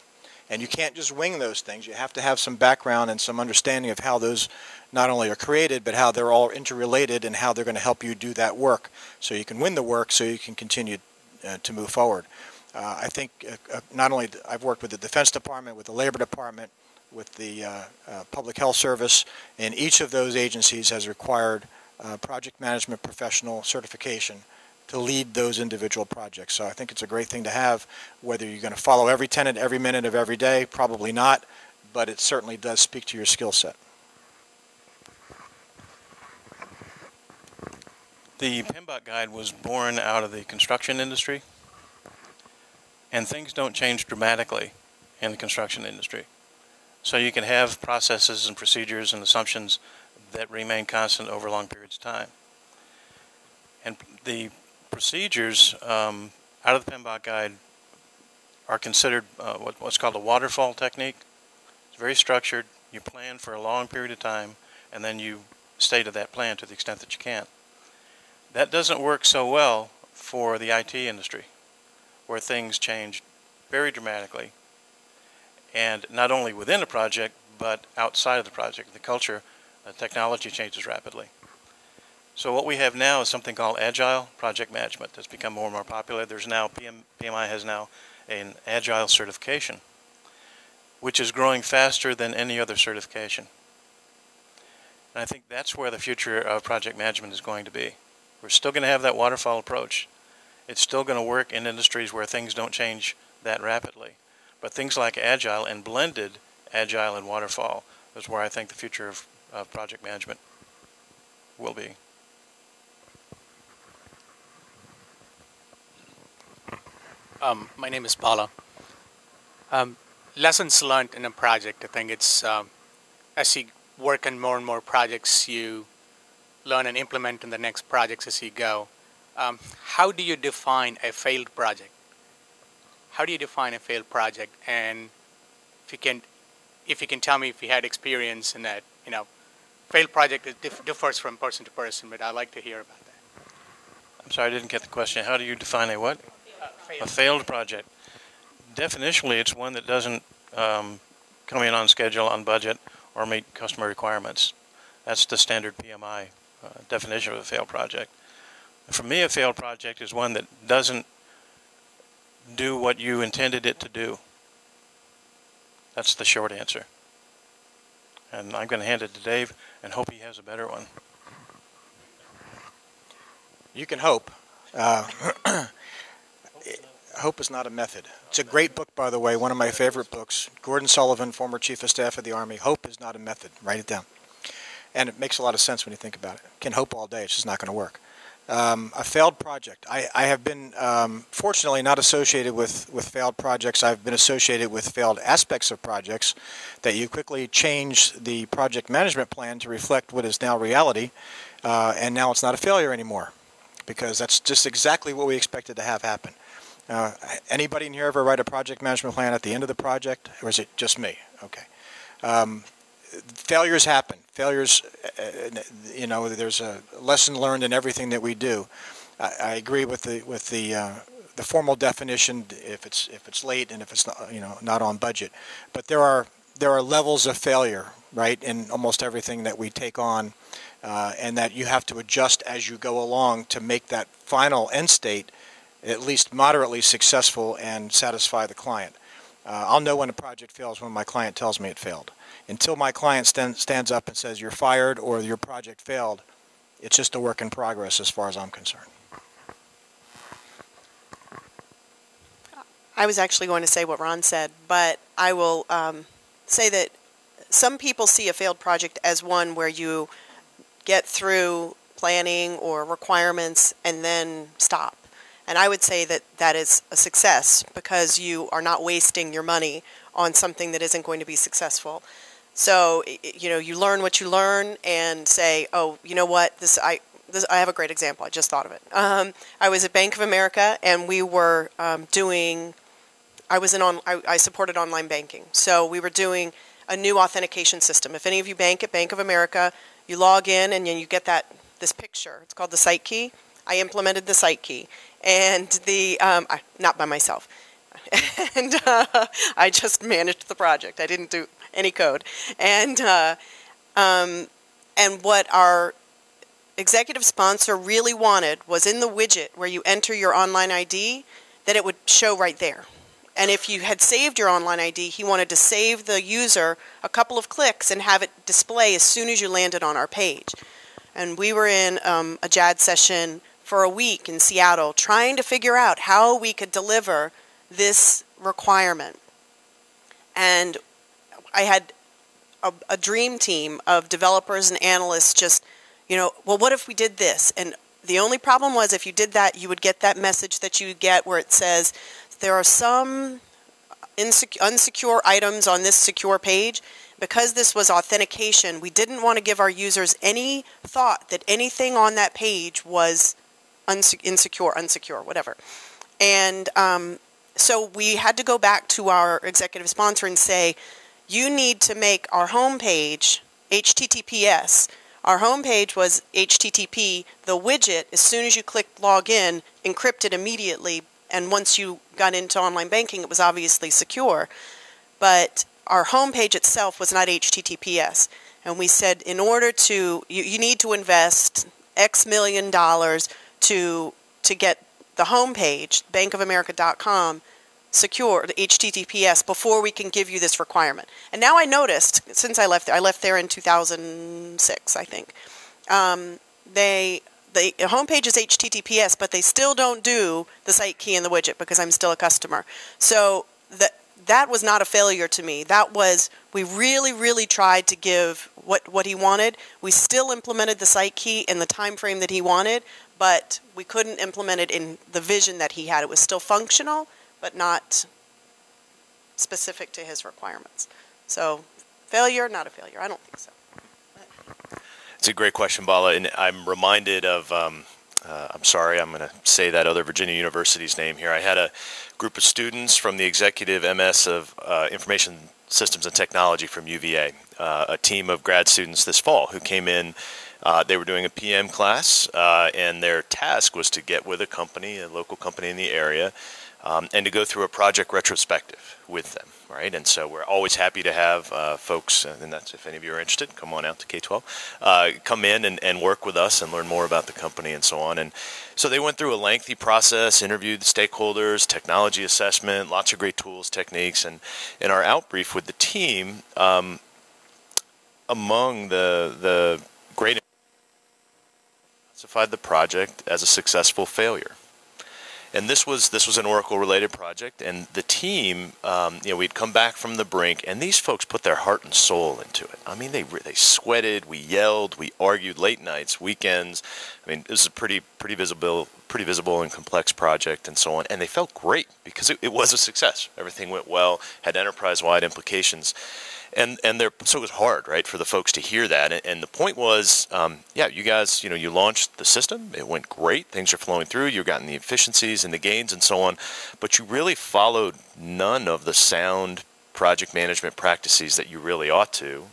And you can't just wing those things. You have to have some background and some understanding of how those not only are created, but how they're all interrelated and how they're going to help you do that work so you can win the work so you can continue to move forward. I think not only I've worked with the Defense Department, with the Labor Department, with the Public Health Service, and each of those agencies has required project management professional certification to lead those individual projects. So I think it's a great thing to have. Whether you're going to follow every tenet every minute of every day, probably not, but it certainly does speak to your skill set. The PMBOK guide was born out of the construction industry, and things don't change dramatically in the construction industry. So you can have processes and procedures and assumptions that remain constant over long periods of time. And the procedures out of the PMBOK guide are considered what's called a Waterfall Technique. It's very structured. You plan for a long period of time, and then you stay to that plan to the extent that you can. That doesn't work so well for the IT industry, where things change very dramatically, and not only within a project, but outside of the project. The culture, technology changes rapidly. So what we have now is something called Agile Project Management that's become more and more popular. There's now, PMI has now an Agile certification, which is growing faster than any other certification. And I think that's where the future of project management is going to be. We're still going to have that waterfall approach. It's still going to work in industries where things don't change that rapidly. But things like Agile and blended Agile and Waterfall is where I think the future of project management will be. My name is Paula. Lessons learned in a project, I think it's as you work on more and more projects, you learn and implement in the next projects as you go. How do you define a failed project? How do you define a failed project? And if you can tell me if you had experience in that, failed project differs from person to person, but I'd like to hear about that. I'm sorry, I didn't get the question. How do you define a what? A failed project. Definitionally, it's one that doesn't come in on schedule, on budget, or meet customer requirements. That's the standard PMI definition of a failed project. For me, a failed project is one that doesn't do what you intended it to do. That's the short answer. And I'm going to hand it to Dave and hope he has a better one. You can hope. Hope is not a method. It's a great book, by the way, one of my favorite books. Gordon Sullivan, former Chief of Staff of the Army. Hope is not a method. Write it down. And it makes a lot of sense when you think about it. You can hope all day. It's just not going to work. A failed project. I have been, fortunately, not associated with failed projects. I've been associated with failed aspects of projects that you quickly change the project management plan to reflect what is now reality, and now it's not a failure anymore, because that's just exactly what we expected to have happen. Anybody in here ever write a project management plan at the end of the project, or is it just me? Okay. Failures happen. Failures, there's a lesson learned in everything that we do. I agree with the formal definition if it's late and if it's not on budget. But there are levels of failure, right, in almost everything that we take on, and that you have to adjust as you go along to make that final end state at least moderately successful and satisfy the client. I'll know when a project fails when my client tells me it failed. Until my client stands up and says you're fired or your project failed, it's just a work in progress as far as I'm concerned. I was actually going to say what Ron said, but I will say that some people see a failed project as one where you get through planning or requirements and then stop. And I would say that that is a success because you are not wasting your money on something that isn't going to be successful. So, you learn what you learn and say, oh, you know what, I have a great example. I just thought of it. I was at Bank of America and we were I supported online banking. So we were doing a new authentication system. If any of you bank at Bank of America, you log in and then you get this picture. It's called the site key. I implemented the site key. And not by myself. and I just managed the project. I didn't do any code. And what our executive sponsor really wanted was in the widget where you enter your online ID, that it would show right there. And if you had saved your online ID, he wanted to save the user a couple of clicks and have it display as soon as you landed on our page. And we were in a JAD session for a week in Seattle trying to figure out how we could deliver this requirement. And I had a dream team of developers and analysts just, well, what if we did this? And the only problem was if you did that, you would get that message that you get where it says, there are some unsecure items on this secure page. Because this was authentication, we didn't want to give our users any thought that anything on that page was unsecure, whatever. And so we had to go back to our executive sponsor and say, you need to make our home page HTTPS. Our home page was HTTP. The widget, as soon as you clicked login, encrypted immediately. And once you got into online banking, it was obviously secure. But our home page itself was not HTTPS. And we said, in order to, you need to invest X million dollars to get the home page, bankofamerica.com, secure, the HTTPS, before we can give you this requirement. And now I noticed, since I left there in 2006, I think, the homepage is HTTPS, but they still don't do the site key and the widget because I'm still a customer. So that was not a failure to me. That was, we really, really tried to give what he wanted. We still implemented the site key in the time frame that he wanted, but we couldn't implement it in the vision that he had. It was still functional, but not specific to his requirements. So failure, not a failure. I don't think so. It's a great question, Bala, and I'm reminded of, I'm sorry, I'm going to say that other Virginia University's name here. I had a group of students from the executive MS of Information Systems and Technology from UVA, a team of grad students this fall who came in. They were doing a PM class, and their task was to get with a company, a local company in the area, and to go through a project retrospective with them, right? And so we're always happy to have folks, and that's if any of you are interested, come on out to K-12, come in and work with us and learn more about the company and so on. And so they went through a lengthy process, interviewed the stakeholders, technology assessment, lots of great tools, techniques, and in our outbrief with the team, among the great classified the project as a successful failure. And this was an Oracle-related project, and the team, we'd come back from the brink, and these folks put their heart and soul into it. I mean, they sweated, we yelled, we argued late nights, weekends. I mean, this is a pretty visible and complex project, and so on. And they felt great because it was a success. Everything went well, had enterprise-wide implications. And so it was hard, right, for the folks to hear that. And the point was, you guys, you launched the system. It went great. Things are flowing through. You've gotten the efficiencies and the gains and so on. But you really followed none of the sound project management practices that you really ought to.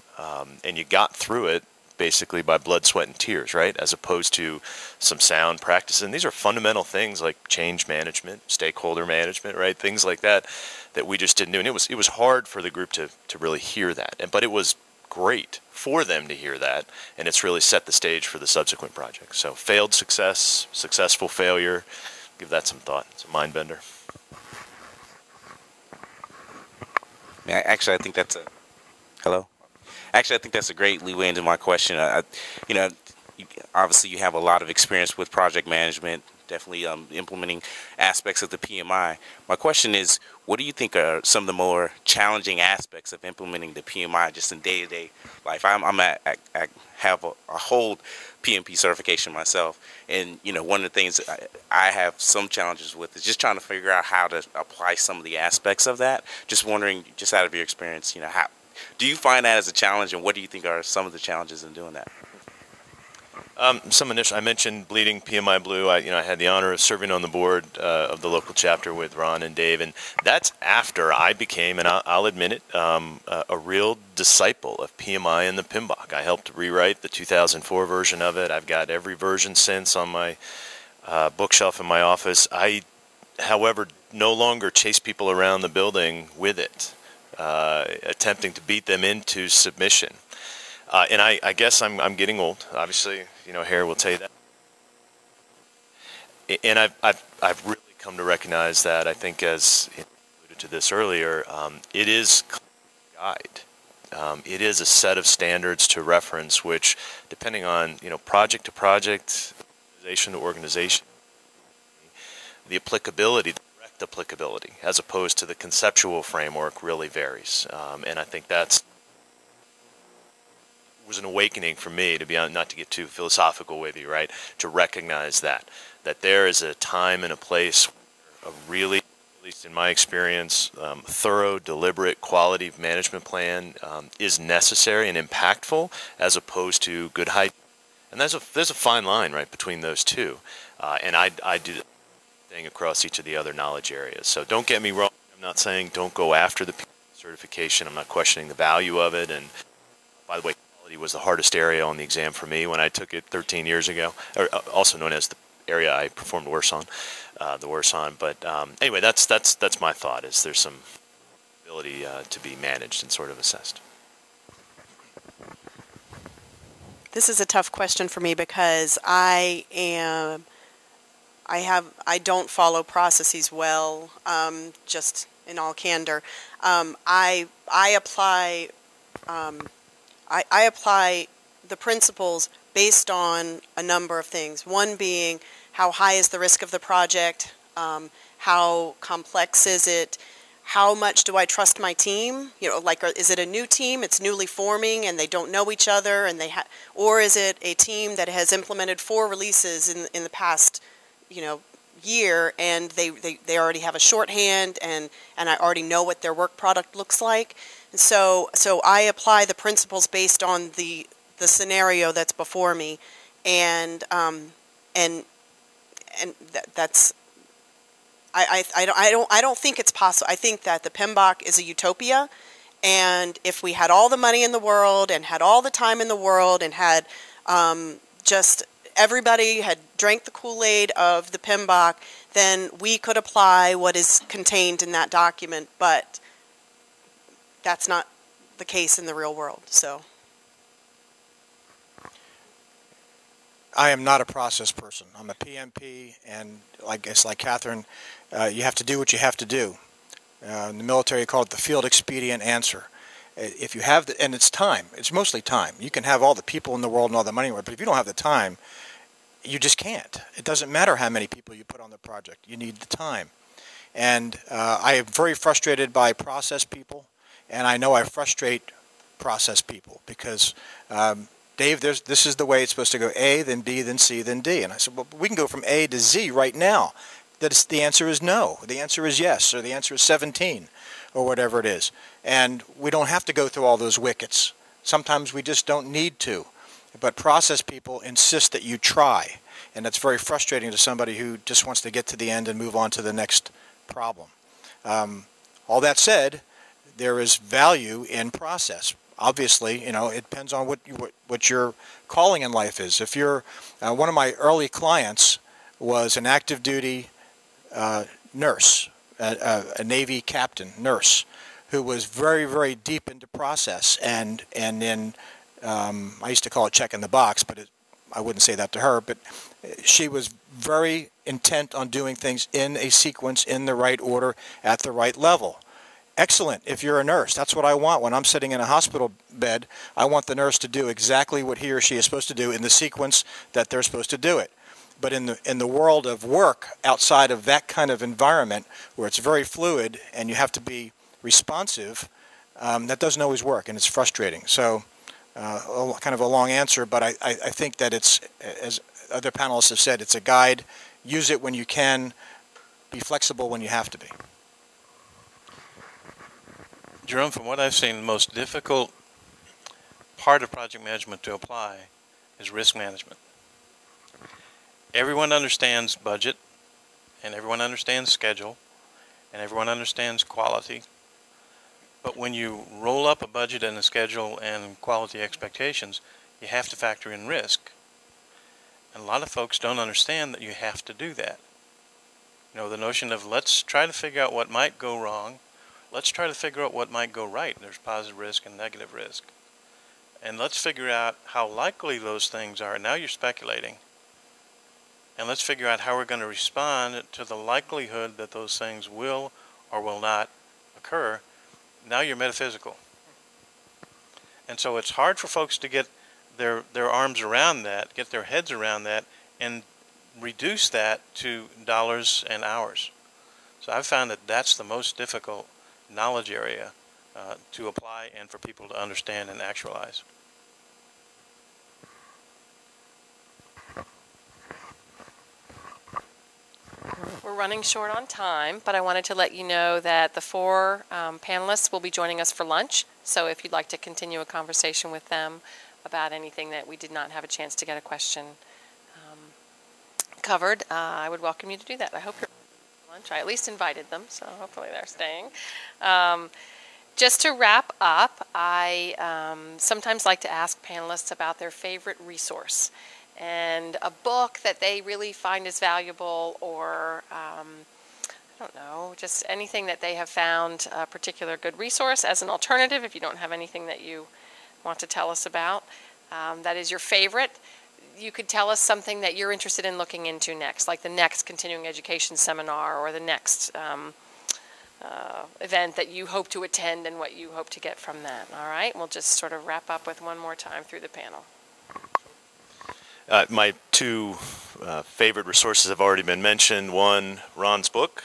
And you got through it basically by blood, sweat, and tears, right, as opposed to some sound practices. And these are fundamental things like change management, stakeholder management, right, things like that we just didn't do. And it was hard for the group to really hear that. But it was great for them to hear that, and it's really set the stage for the subsequent projects. So failed success, successful failure, give that some thought. It's a mind bender. Yeah, actually, I think that's a... Hello? Actually, I think that's a great leeway into my question. Obviously you have a lot of experience with project management, definitely implementing aspects of the PMI. My question is, what do you think are some of the more challenging aspects of implementing the PMI just in day-to-day life? I have a whole PMP certification myself, and one of the things I have some challenges with is just trying to figure out how to apply some of the aspects of that. Just wondering, just out of your experience, how do you find that as a challenge, and what do you think are some of the challenges in doing that? I mentioned bleeding PMI Blue. I had the honor of serving on the board of the local chapter with Ron and Dave, and that's after I became, and I'll admit it, a real disciple of PMI and the PMBOK. I helped rewrite the 2004 version of it. I've got every version since on my bookshelf in my office. I however, no longer chase people around the building with it, attempting to beat them into submission. And I guess I'm getting old. Obviously, Harry will tell you that. And I've really come to recognize that. I think, as he alluded to this earlier, it is a guide. It is a set of standards to reference, which, depending on project to project, organization to organization, the applicability, the direct applicability, as opposed to the conceptual framework, really varies. And I think that's was an awakening for me, to be honest, not to get too philosophical with you, right? To recognize that there is a time and a place where a really, at least in my experience, thorough, deliberate, quality management plan is necessary and impactful, as opposed to good hygiene. And there's a fine line, right, between those two. And I do the thing across each of the other knowledge areas. So don't get me wrong. I'm not saying don't go after the certification. I'm not questioning the value of it. And by the way, quality was the hardest area on the exam for me when I took it 13 years ago, or also known as the area I performed worse on, But anyway, that's my thought. Is there's some ability to be managed and sort of assessed. This is a tough question for me because I don't follow processes well. Just in all candor, I apply the principles based on a number of things. One being, how high is the risk of the project? How complex is it? How much do I trust my team? Is it a new team? It's newly forming and they don't know each other, and or is it a team that has implemented 4 releases in the past, year, and they already have a shorthand, and I already know what their work product looks like. And so I apply the principles based on the scenario that's before me, and that's. I don't think it's possible. I think that the PMBOK is a utopia, and if we had all the money in the world and had all the time in the world and had just everybody had drank the Kool-Aid of the PMBOK, then we could apply what is contained in that document. But that's not the case in the real world. So I am not a process person. I'm a PMP, and like Catherine, you have to do what you have to do. In the military, you call it the field expedient answer. If you have and it's time. It's mostly time. You can have all the people in the world and all the money, but if you don't have the time, you just can't. It doesn't matter how many people you put on the project. You need the time. And I am very frustrated by process people, and I know I frustrate process people because Dave, this is the way it's supposed to go: A, then B, then C, then D. And I said, well, we can go from A to Z right now. The answer is no. The answer is yes, or the answer is 17, or whatever it is. And we don't have to go through all those wickets. Sometimes we just don't need to. But process people insist that you try. And that's very frustrating to somebody who just wants to get to the end and move on to the next problem. All that said, there is value in process. Obviously, it depends on what your calling in life is. If you're one of my early clients was an active duty nurse, a Navy captain nurse, who was very, very deep into process, and in I used to call it checking the box, but I wouldn't say that to her. But she was very intent on doing things in a sequence, in the right order, at the right level. Excellent. If you're a nurse, that's what I want. When I'm sitting in a hospital bed, I want the nurse to do exactly what he or she is supposed to do in the sequence that they're supposed to do it. But in the world of work, outside of that kind of environment where it's very fluid and you have to be responsive, that doesn't always work, and it's frustrating. So kind of a long answer, but I think that it's, as other panelists have said, it's a guide. Use it when you can. Be flexible when you have to be. Jerome, from what I've seen, the most difficult part of project management to apply is risk management. Everyone understands budget, and everyone understands schedule, and everyone understands quality. But when you roll up a budget and a schedule and quality expectations, you have to factor in risk. And a lot of folks don't understand that you have to do that. You know, the notion of let's try to figure out what might go wrong. Let's try to figure out what might go right. There's positive risk and negative risk. And let's figure out how likely those things are. Now you're speculating. And let's figure out how we're going to respond to the likelihood that those things will or will not occur. Now you're metaphysical. And so it's hard for folks to get their arms around that, get their heads around that, and reduce that to dollars and hours. So I've found that that's the most difficult knowledge area to apply and for people to understand and actualize. We're running short on time, but I wanted to let you know that the 4 panelists will be joining us for lunch. So if you'd like to continue a conversation with them about anything that we did not have a chance to get a question covered, I would welcome you to do that. I hope you're at lunch. I at least invited them, so hopefully they're staying. Just to wrap up, I sometimes like to ask panelists about their favorite resource and a book that they really find is valuable, or I don't know, just anything that they have found a particular good resource as an alternative. If you don't have anything that you want to tell us about that is your favorite, you could tell us something that you're interested in looking into next, like the next continuing education seminar or the next event that you hope to attend and what you hope to get from that. All right, we'll just sort of wrap up with one more time through the panel. My 2 favorite resources have already been mentioned. 1, Ron's book.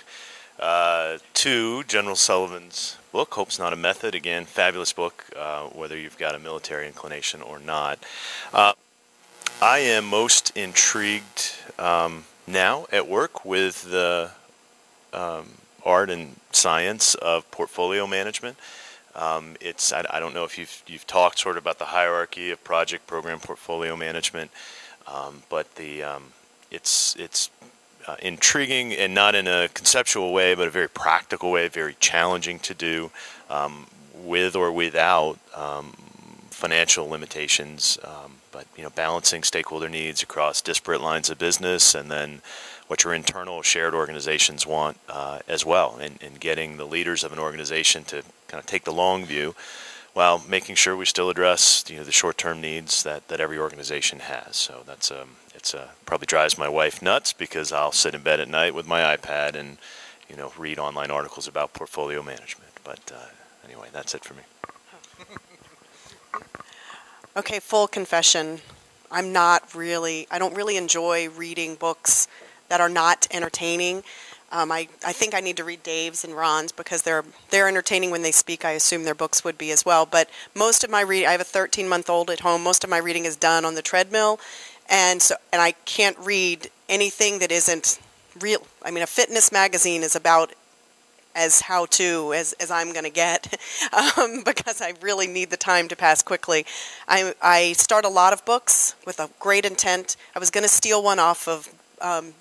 2, General Sullivan's book, Hope's Not a Method. Again, fabulous book, whether you've got a military inclination or not. I am most intrigued now at work with the art and science of portfolio management. I don't know if you've talked sort of about the hierarchy of project, program, portfolio management. But it's intriguing, and not in a conceptual way, but a very practical way, very challenging to do, with or without financial limitations. But balancing stakeholder needs across disparate lines of business, and then what your internal shared organizations want as well, and getting the leaders of an organization to kind of take the long view, while making sure we still address the short-term needs that every organization has. So that's probably drives my wife nuts, because I'll sit in bed at night with my iPad and read online articles about portfolio management. But anyway, that's it for me. Okay, full confession. I don't really enjoy reading books that are not entertaining. I think I need to read Dave's and Ron's, because they're entertaining when they speak. I assume their books would be as well. But most of my reading, I have a 13-month-old at home. Most of my reading is done on the treadmill, and I can't read anything that isn't real. I mean, a fitness magazine is about as how-to as I'm going to get, because I really need the time to pass quickly. I start a lot of books with a great intent. I was going to steal one off of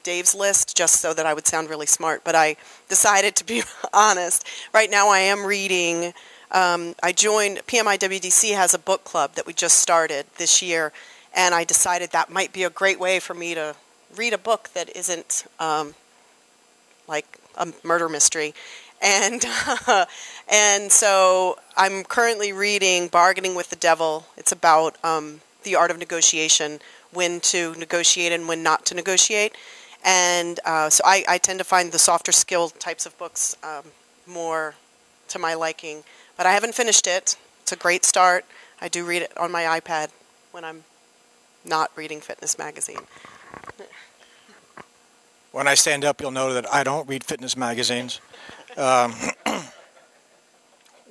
Dave's list just so that I would sound really smart, but I decided to be honest. Right now I am reading, I joined, Pmi WDC has a book club that we just started this year, and I decided that might be a great way for me to read a book that isn't like a murder mystery. And so I'm currently reading Bargaining with the Devil. It's about the art of negotiation, when to negotiate and when not to negotiate. And so I tend to find the softer skill types of books more to my liking. But I haven't finished it. It's a great start. I do read it on my iPad when I'm not reading Fitness Magazine. When I stand up, you'll know that I don't read fitness magazines. Or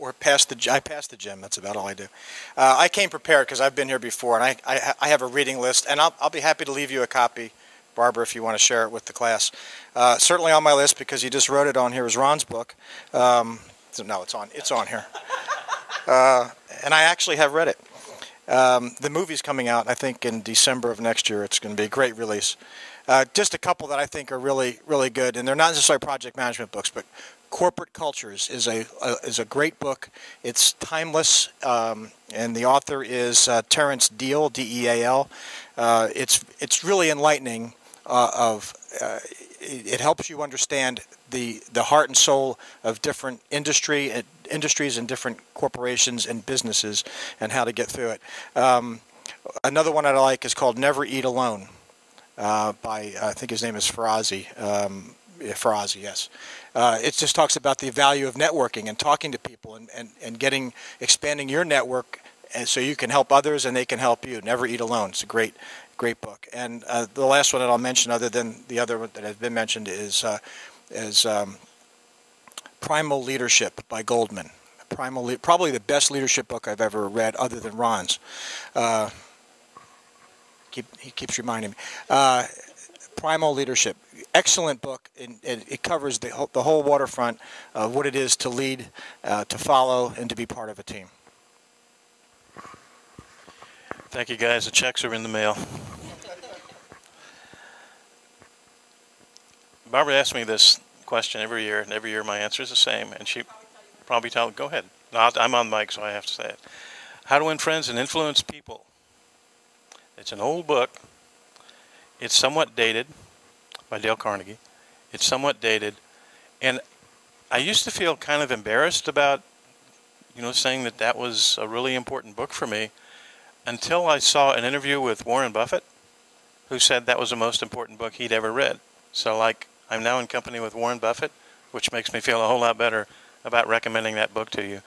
I pass the gym. That's about all I do. I came prepared because I've been here before, and I have a reading list, and I'll be happy to leave you a copy, Barbara, if you want to share it with the class. Certainly on my list, because you just wrote it on here, is Ron's book. So no, it's on here, and I actually have read it. The movie's coming out, I think, in December of next year. It's going to be a great release. Just a couple that I think are really, really good, and they're not necessarily project management books, but Corporate Cultures is a great book. It's timeless, and the author is Terrence Deal, D-E-A-L. It's really enlightening. it helps you understand the heart and soul of different industries and different corporations and businesses and how to get through it. Another one that I like is called Never Eat Alone by, I think his name is Farazi. Farazi, yes. It just talks about the value of networking and talking to people and expanding your network, and so you can help others and they can help you. Never Eat Alone. It's a great book. And the last one that I'll mention, other than the other one that has been mentioned, is Primal Leadership by Goldman. Probably the best leadership book I've ever read, other than Ron's. He keeps reminding me. Primal Leadership, excellent book. It covers the whole waterfront of what it is to lead, to follow, and to be part of a team. Thank you, guys. The checks are in the mail. Barbara asks me this question every year, and every year my answer is the same, and she probably go ahead. No, I'm on mic, so I have to say it. How to Win Friends and Influence People. It's an old book. It's somewhat dated, by Dale Carnegie. It's somewhat dated, and I used to feel kind of embarrassed about, saying that was a really important book for me, until I saw an interview with Warren Buffett, who said that was the most important book he'd ever read. So, I'm now in company with Warren Buffett, which makes me feel a whole lot better about recommending that book to you.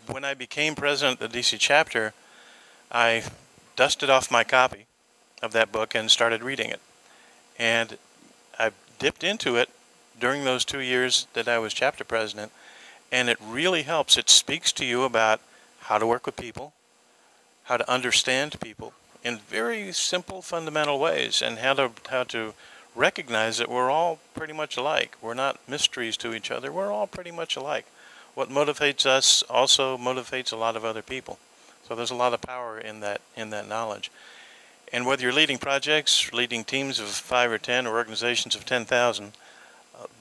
When I became president of the DC chapter, I dusted off my copy of that book and started reading it. And I dipped into it during those 2 years that I was chapter president, and it really helps. It speaks to you about how to work with people, how to understand people in very simple, fundamental ways, and how to recognize that we're all pretty much alike. We're not mysteries to each other. We're all pretty much alike. What motivates us also motivates a lot of other people. So there's a lot of power in that knowledge. And whether you're leading projects, leading teams of 5 or 10, or organizations of 10,000,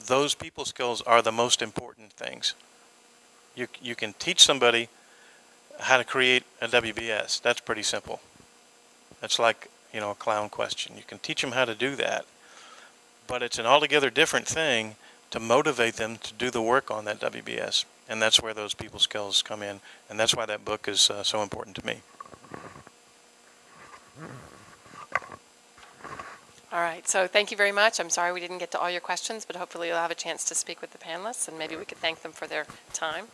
those people skills are the most important things. You can teach somebody how to create a WBS. That's pretty simple. That's like, a clown question. You can teach them how to do that. But it's an altogether different thing to motivate them to do the work on that WBS. And that's where those people skills come in. And that's why that book is so important to me. All right, so thank you very much. I'm sorry we didn't get to all your questions, but hopefully you'll have a chance to speak with the panelists, and maybe we could thank them for their time.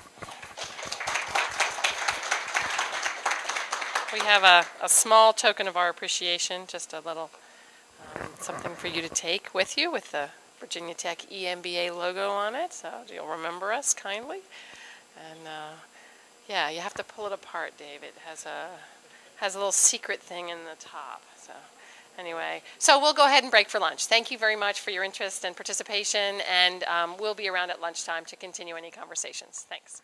We have a small token of our appreciation, just a little something for you to take with you with the Virginia Tech EMBA logo on it, so you'll remember us kindly. And yeah, you have to pull it apart, Dave. It has a little secret thing in the top. So anyway, so we'll go ahead and break for lunch. Thank you very much for your interest and participation, and we'll be around at lunchtime to continue any conversations. Thanks.